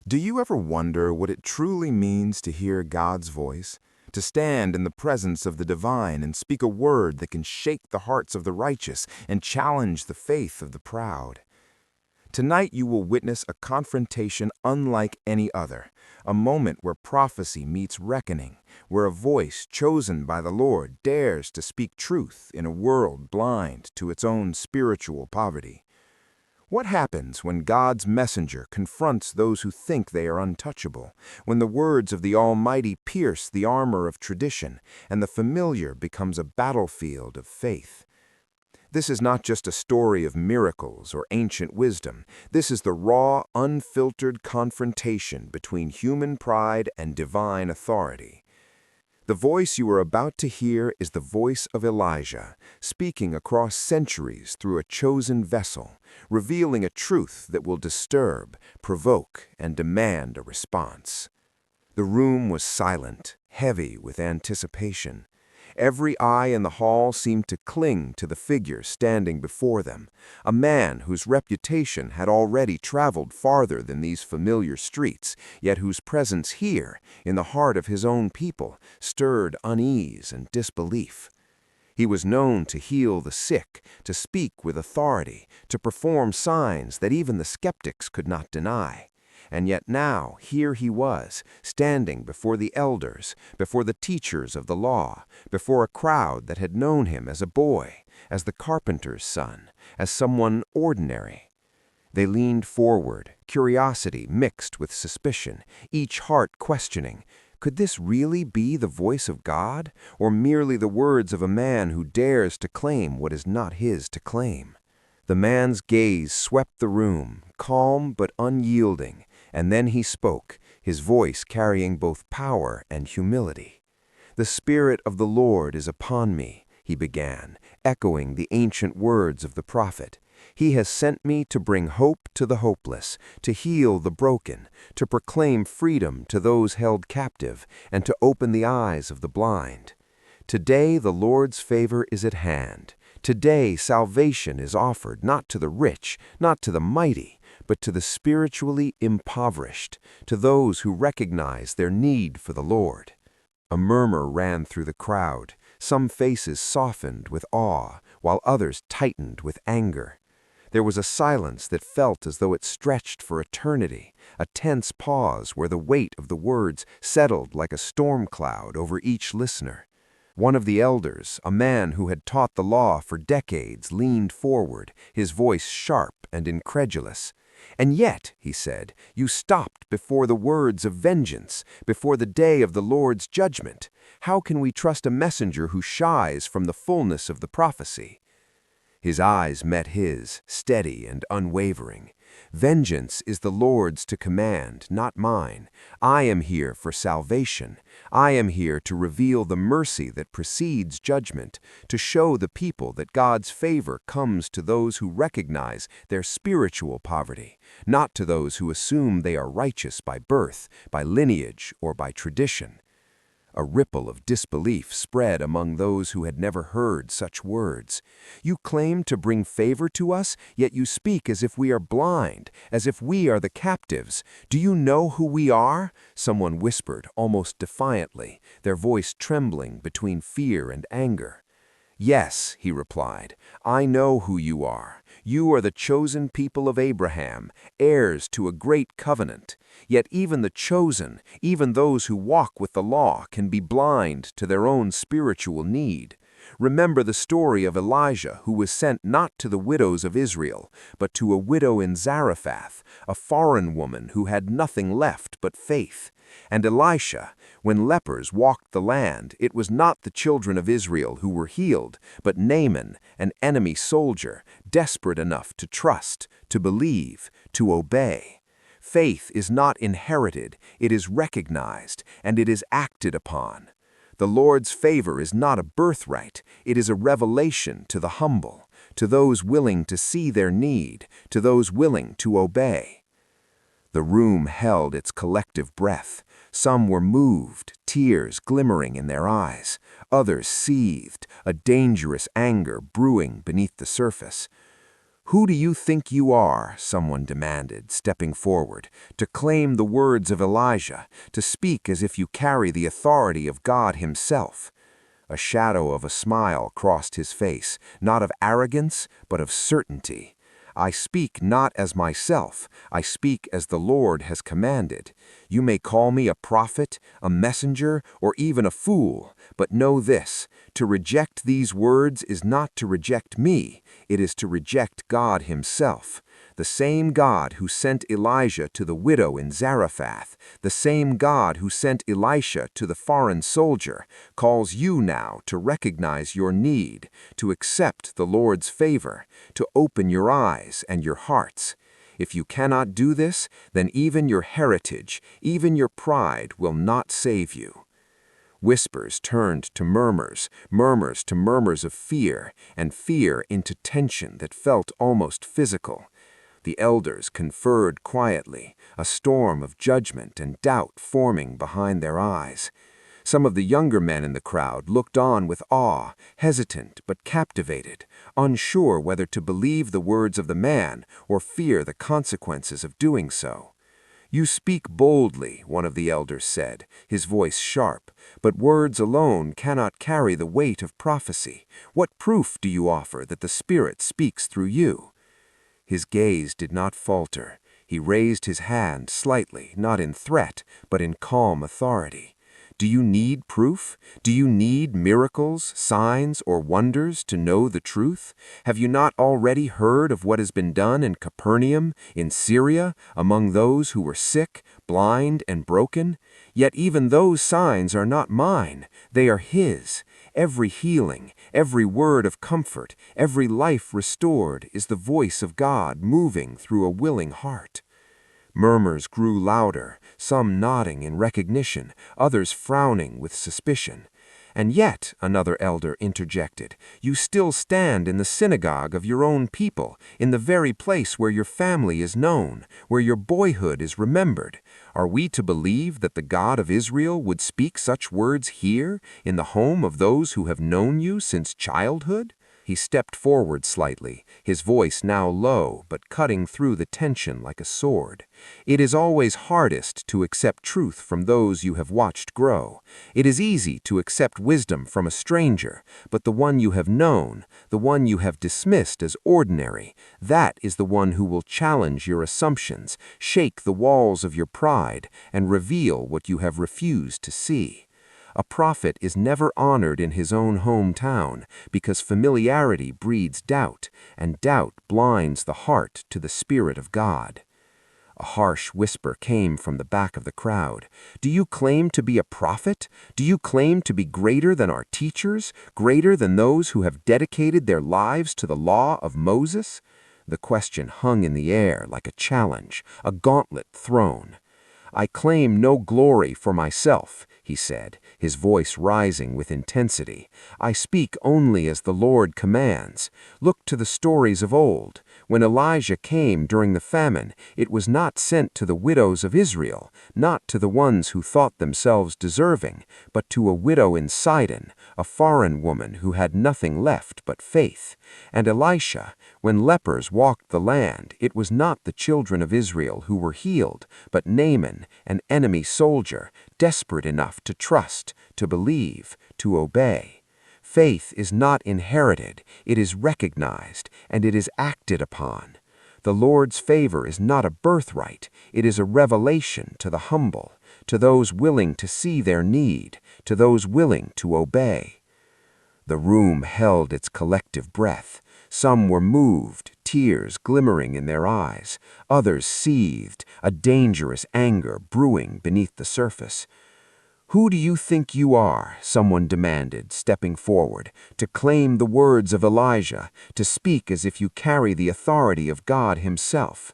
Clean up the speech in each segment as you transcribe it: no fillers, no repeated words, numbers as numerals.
Do you ever wonder what it truly means to hear God's voice? To stand in the presence of the divine and speak a word that can shake the hearts of the righteous and challenge the faith of the proud? Tonight you will witness a confrontation unlike any other, a moment where prophecy meets reckoning, where a voice chosen by the Lord dares to speak truth in a world blind to its own spiritual poverty. What happens when God's messenger confronts those who think they are untouchable, when the words of the Almighty pierce the armor of tradition, and the familiar becomes a battlefield of faith? This is not just a story of miracles or ancient wisdom. This is the raw, unfiltered confrontation between human pride and divine authority. The voice you are about to hear is the voice of Elijah, speaking across centuries through a chosen vessel, revealing a truth that will disturb, provoke, and demand a response. The room was silent, heavy with anticipation. Every eye in the hall seemed to cling to the figure standing before them, a man whose reputation had already traveled farther than these familiar streets, yet whose presence here, in the heart of his own people, stirred unease and disbelief. He was known to heal the sick, to speak with authority, to perform signs that even the skeptics could not deny. And yet now, here he was, standing before the elders, before the teachers of the law, before a crowd that had known him as a boy, as the carpenter's son, as someone ordinary. They leaned forward, curiosity mixed with suspicion, each heart questioning, could this really be the voice of God, or merely the words of a man who dares to claim what is not his to claim? The man's gaze swept the room, calm but unyielding, and then he spoke, his voice carrying both power and humility. "The Spirit of the Lord is upon me," he began, echoing the ancient words of the prophet. "He has sent me to bring hope to the hopeless, to heal the broken, to proclaim freedom to those held captive, and to open the eyes of the blind. Today the Lord's favor is at hand. Today salvation is offered not to the rich, not to the mighty, but to the spiritually impoverished, to those who recognize their need for the Lord." A murmur ran through the crowd. Some faces softened with awe, while others tightened with anger. There was a silence that felt as though it stretched for eternity, a tense pause where the weight of the words settled like a storm cloud over each listener. One of the elders, a man who had taught the law for decades, leaned forward, his voice sharp and incredulous. "And yet," he said, "you stopped before the words of vengeance, before the day of the Lord's judgment. How can we trust a messenger who shies from the fullness of the prophecy?" His eyes met his, steady and unwavering. "Vengeance is the Lord's to command, not mine. I am here for salvation. I am here to reveal the mercy that precedes judgment, to show the people that God's favor comes to those who recognize their spiritual poverty, not to those who assume they are righteous by birth, by lineage, or by tradition." A ripple of disbelief spread among those who had never heard such words. "You claim to bring favor to us, yet you speak as if we are blind, as if we are the captives. Do you know who we are?" someone whispered, almost defiantly, their voice trembling between fear and anger. "Yes," he replied, "I know who you are. You are the chosen people of Abraham, heirs to a great covenant. Yet even the chosen, even those who walk with the law, can be blind to their own spiritual need. Remember the story of Elijah, who was sent not to the widows of Israel, but to a widow in Zarephath, a foreign woman who had nothing left but faith. And Elisha, when lepers walked the land, it was not the children of Israel who were healed, but Naaman, an enemy soldier, desperate enough to trust, to believe, to obey. Faith is not inherited, it is recognized, and it is acted upon. The Lord's favor is not a birthright, it is a revelation to the humble, to those willing to see their need, to those willing to obey." The room held its collective breath. Some were moved, tears glimmering in their eyes. Others seethed, a dangerous anger brewing beneath the surface. "Who do you think you are?" someone demanded, stepping forward, "to claim the words of Elijah, to speak as if you carry the authority of God Himself?" A shadow of a smile crossed his face, not of arrogance, but of certainty. "I speak not as myself, I speak as the Lord has commanded. You may call me a prophet, a messenger, or even a fool, but know this: to reject these words is not to reject me, it is to reject God Himself. The same God who sent Elijah to the widow in Zarephath, the same God who sent Elisha to the foreign soldier, calls you now to recognize your need, to accept the Lord's favor, to open your eyes and your hearts. If you cannot do this, then even your heritage, even your pride will not save you." Whispers turned to murmurs, murmurs to murmurs of fear, and fear into tension that felt almost physical. The elders conferred quietly, a storm of judgment and doubt forming behind their eyes. Some of the younger men in the crowd looked on with awe, hesitant but captivated, unsure whether to believe the words of the man or fear the consequences of doing so. "You speak boldly," one of the elders said, his voice sharp, "but words alone cannot carry the weight of prophecy. What proof do you offer that the Spirit speaks through you?" His gaze did not falter. He raised his hand slightly, not in threat, but in calm authority. "Do you need proof? Do you need miracles, signs, or wonders to know the truth? Have you not already heard of what has been done in Capernaum, in Syria, among those who were sick, blind, and broken? Yet even those signs are not mine, they are His. Every healing, every word of comfort, every life restored is the voice of God moving through a willing heart." Murmurs grew louder, some nodding in recognition, others frowning with suspicion. "And yet," another elder interjected, "you still stand in the synagogue of your own people, in the very place where your family is known, where your boyhood is remembered. Are we to believe that the God of Israel would speak such words here, in the home of those who have known you since childhood?" He stepped forward slightly, his voice now low but cutting through the tension like a sword. "It is always hardest to accept truth from those you have watched grow. It is easy to accept wisdom from a stranger, but the one you have known, the one you have dismissed as ordinary, that is the one who will challenge your assumptions, shake the walls of your pride, and reveal what you have refused to see. A prophet is never honored in his own hometown because familiarity breeds doubt, and doubt blinds the heart to the Spirit of God." A harsh whisper came from the back of the crowd. "Do you claim to be a prophet? Do you claim to be greater than our teachers, greater than those who have dedicated their lives to the law of Moses?" The question hung in the air like a challenge, a gauntlet thrown. "I claim no glory for myself," he said, his voice rising with intensity. "I speak only as the Lord commands. Look to the stories of old. When Elijah came during the famine, it was not sent to the widows of Israel, not to the ones who thought themselves deserving, but to a widow in Sidon, a foreign woman who had nothing left but faith. And Elisha, when lepers walked the land, it was not the children of Israel who were healed, but Naaman, an enemy soldier, desperate enough to trust, to believe, to obey. Faith is not inherited, it is recognized, and it is acted upon. The Lord's favor is not a birthright, it is a revelation to the humble, to those willing to see their need, to those willing to obey." The room held its collective breath. Some were moved, tears glimmering in their eyes. Others seethed, a dangerous anger brewing beneath the surface. "Who do you think you are?" someone demanded, stepping forward, "to claim the words of Elijah, to speak as if you carry the authority of God Himself?"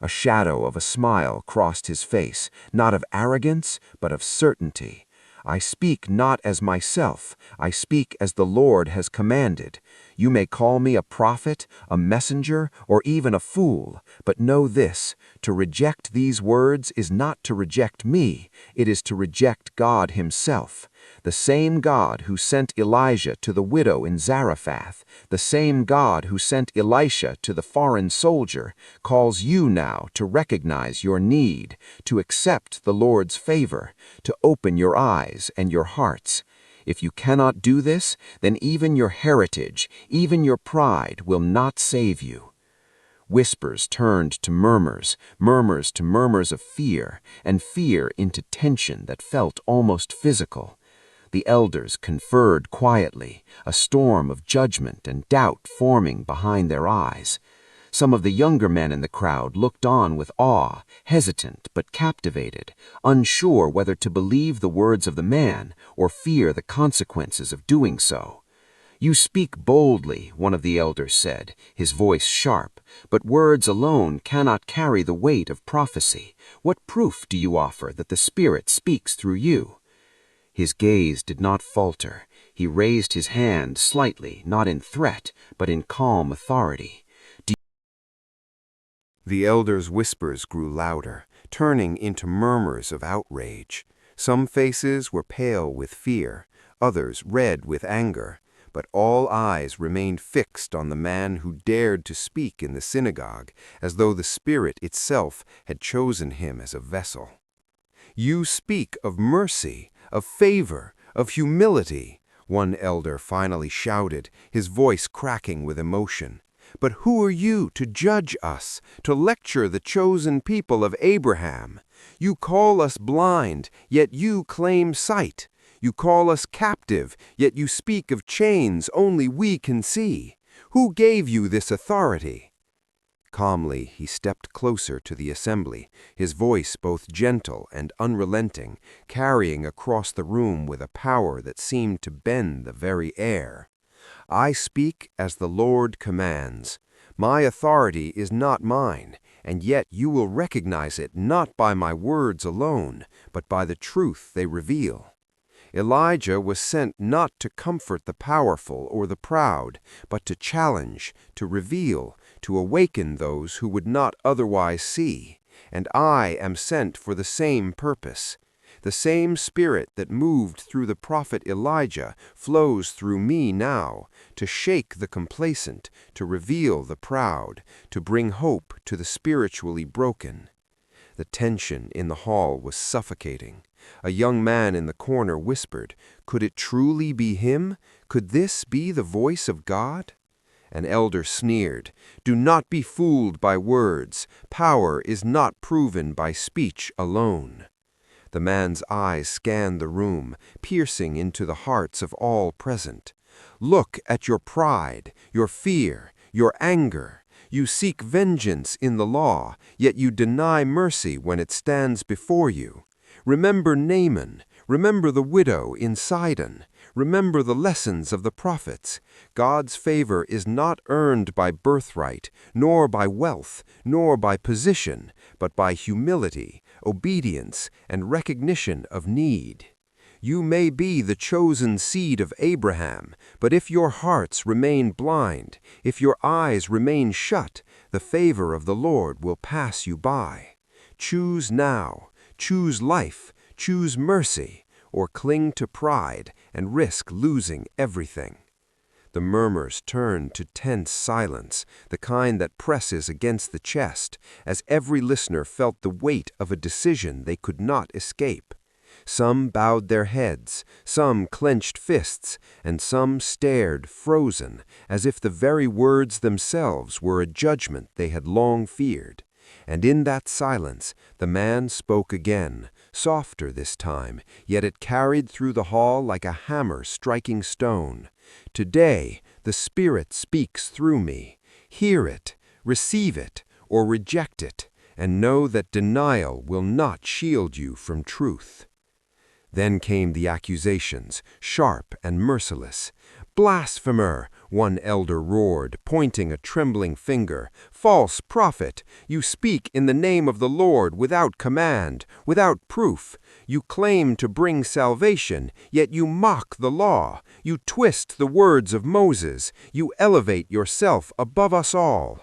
A shadow of a smile crossed his face, not of arrogance, but of certainty. "I speak not as myself, I speak as the Lord has commanded. You may call me a prophet, a messenger, or even a fool, but know this: to reject these words is not to reject me, it is to reject God Himself. The same God who sent Elijah to the widow in Zarephath, the same God who sent Elisha to the foreign soldier, calls you now to recognize your need, to accept the Lord's favor, to open your eyes and your hearts. If you cannot do this, then even your heritage, even your pride will not save you. Whispers turned to murmurs, murmurs to murmurs of fear, and fear into tension that felt almost physical. The elders conferred quietly, a storm of judgment and doubt forming behind their eyes. Some of the younger men in the crowd looked on with awe, hesitant but captivated, unsure whether to believe the words of the man or fear the consequences of doing so. "You speak boldly," one of the elders said, his voice sharp, "but words alone cannot carry the weight of prophecy. What proof do you offer that the Spirit speaks through you?" His gaze did not falter. He raised his hand slightly, not in threat, but in calm authority. The elders' whispers grew louder, turning into murmurs of outrage. Some faces were pale with fear, others red with anger, but all eyes remained fixed on the man who dared to speak in the synagogue, as though the Spirit itself had chosen him as a vessel. "You speak of mercy, of favor, of humility," one elder finally shouted, his voice cracking with emotion. "But who are you to judge us, to lecture the chosen people of Abraham? You call us blind, yet you claim sight. You call us captive, yet you speak of chains only we can see. Who gave you this authority?" Calmly, he stepped closer to the assembly, his voice both gentle and unrelenting, carrying across the room with a power that seemed to bend the very air. "I speak as the Lord commands. My authority is not mine, and yet you will recognize it not by my words alone, but by the truth they reveal. Elijah was sent not to comfort the powerful or the proud, but to challenge, to reveal, to awaken those who would not otherwise see. And I am sent for the same purpose. The same Spirit that moved through the prophet Elijah flows through me now, to shake the complacent, to reveal the proud, to bring hope to the spiritually broken." The tension in the hall was suffocating. A young man in the corner whispered, "Could it truly be him? Could this be the voice of God?" An elder sneered, "Do not be fooled by words. Power is not proven by speech alone." The man's eyes scanned the room, piercing into the hearts of all present. "Look at your pride, your fear, your anger. You seek vengeance in the law, yet you deny mercy when it stands before you. Remember Naaman, remember the widow in Sidon, remember the lessons of the prophets. God's favor is not earned by birthright, nor by wealth, nor by position, but by humility, obedience, and recognition of need. You may be the chosen seed of Abraham, but if your hearts remain blind, if your eyes remain shut, the favor of the Lord will pass you by. Choose now. Choose life, choose mercy, or cling to pride and risk losing everything." The murmurs turned to tense silence, the kind that presses against the chest, as every listener felt the weight of a decision they could not escape. Some bowed their heads, some clenched fists, and some stared frozen, as if the very words themselves were a judgment they had long feared. And in that silence, the man spoke again, softer this time, yet it carried through the hall like a hammer striking stone. "Today, the Spirit speaks through me. Hear it, receive it, or reject it, and know that denial will not shield you from truth." Then came the accusations, sharp and merciless. "Blasphemer!" one elder roared, pointing a trembling finger. "False prophet! You speak in the name of the Lord without command, without proof. You claim to bring salvation, yet you mock the law. You twist the words of Moses. You elevate yourself above us all.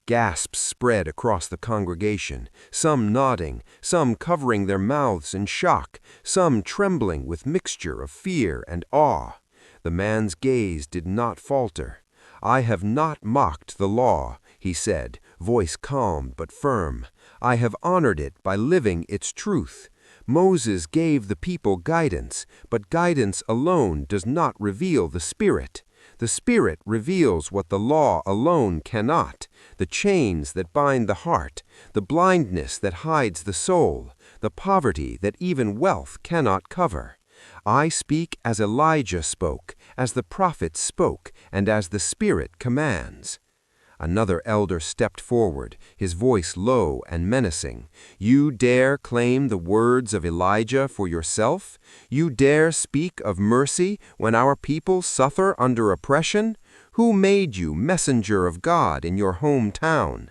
Gasps spread across the congregation, some nodding, some covering their mouths in shock, some trembling with mixture of fear and awe. The man's gaze did not falter. "I have not mocked the law," he said, voice calm but firm. "I have honored it by living its truth. Moses gave the people guidance, but guidance alone does not reveal the Spirit. The Spirit reveals what the law alone cannot, the chains that bind the heart, the blindness that hides the soul, the poverty that even wealth cannot cover. I speak as Elijah spoke, as the prophets spoke, and as the Spirit commands." Another elder stepped forward, his voice low and menacing. "You dare claim the words of Elijah for yourself? You dare speak of mercy when our people suffer under oppression? Who made you messenger of God in your hometown?"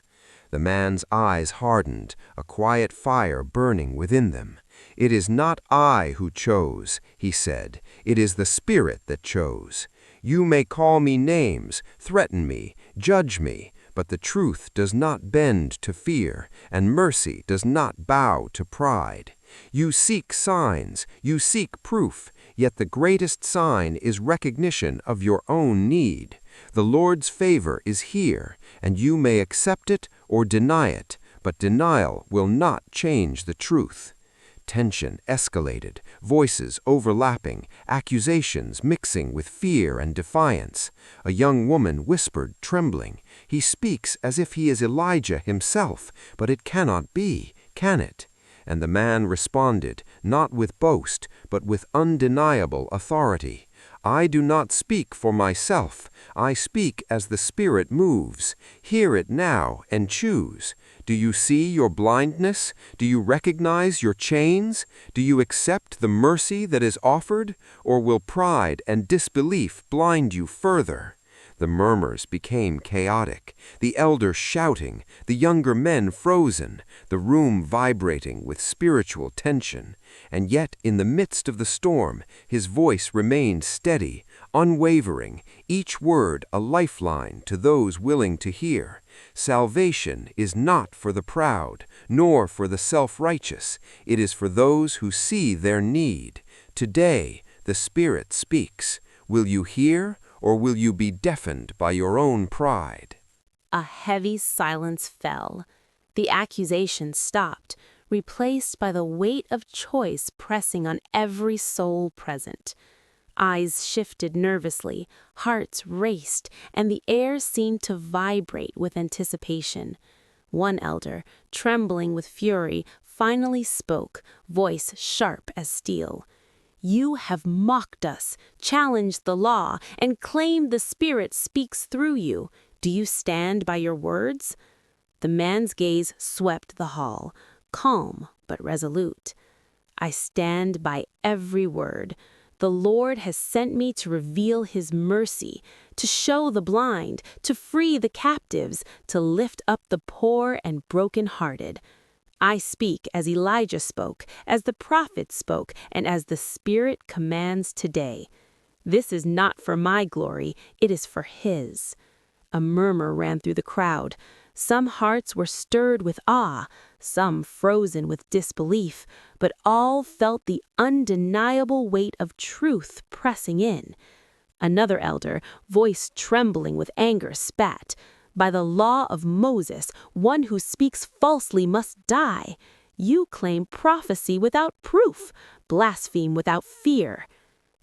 The man's eyes hardened, a quiet fire burning within them. "It is not I who chose," he said. "It is the Spirit that chose. You may call me names, threaten me, judge me, but the truth does not bend to fear, and mercy does not bow to pride. You seek signs, you seek proof, yet the greatest sign is recognition of your own need. The Lord's favor is here, and you may accept it or deny it, but denial will not change the truth." Tension escalated, voices overlapping, accusations mixing with fear and defiance. A young woman whispered, trembling, "He speaks as if he is Elijah himself, but it cannot be, can it?" And the man responded, not with boast, but with undeniable authority. "I do not speak for myself. I speak as the Spirit moves. Hear it now and choose. Do you see your blindness? Do you recognize your chains? Do you accept the mercy that is offered? Or will pride and disbelief blind you further?" The murmurs became chaotic, the elders shouting, the younger men frozen, the room vibrating with spiritual tension. And yet, in the midst of the storm, his voice remained steady, unwavering, each word a lifeline to those willing to hear. Salvation is not for the proud, nor for the self-righteous. It is for those who see their need. Today, the Spirit speaks. Will you hear? Or will you be deafened by your own pride? A heavy silence fell. The accusation stopped, replaced by the weight of choice pressing on every soul present. Eyes shifted nervously, hearts raced, and the air seemed to vibrate with anticipation. One elder, trembling with fury, finally spoke, voice sharp as steel. "You have mocked us, challenged the law, and claimed the Spirit speaks through you. Do you stand by your words?" The man's gaze swept the hall, calm but resolute. "I stand by every word. The Lord has sent me to reveal His mercy, to show the blind, to free the captives, to lift up the poor and broken-hearted. I speak as Elijah spoke, as the prophet spoke, and as the Spirit commands today. This is not for my glory, it is for His." A murmur ran through the crowd. Some hearts were stirred with awe, some frozen with disbelief, but all felt the undeniable weight of truth pressing in. Another elder, voice trembling with anger, spat, "By the law of Moses, one who speaks falsely must die. You claim prophecy without proof, blaspheme without fear."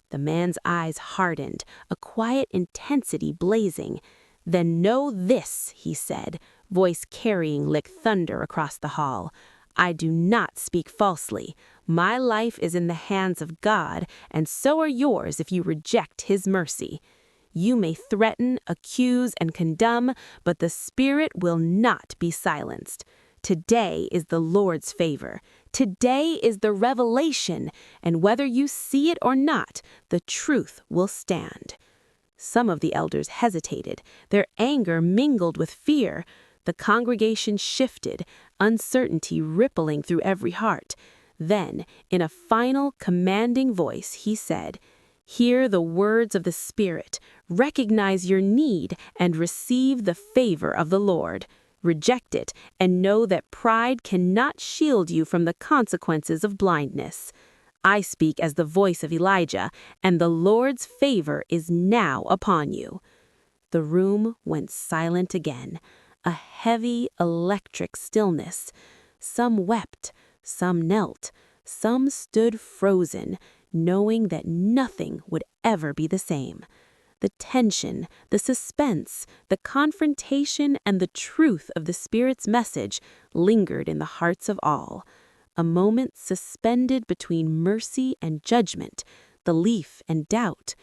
The man's eyes hardened, a quiet intensity blazing. "Then know this," he said, voice carrying like thunder across the hall. "I do not speak falsely. My life is in the hands of God, and so are yours if you reject His mercy. You may threaten, accuse, and condemn, but the Spirit will not be silenced. Today is the Lord's favor. Today is the revelation, and whether you see it or not, the truth will stand." Some of the elders hesitated, their anger mingled with fear. The congregation shifted, uncertainty rippling through every heart. Then, in a final, commanding voice, he said, "Hear the words of the Spirit, recognize your need, and receive the favor of the Lord. Reject it and know that pride cannot shield you from the consequences of blindness. I speak as the voice of Elijah, and the Lord's favor is now upon you." The room went silent again, a heavy, electric stillness. Some wept, some knelt, some stood frozen, knowing that nothing would ever be the same. The tension, the suspense, the confrontation, and the truth of the Spirit's message lingered in the hearts of all. A moment suspended between mercy and judgment, belief and doubt,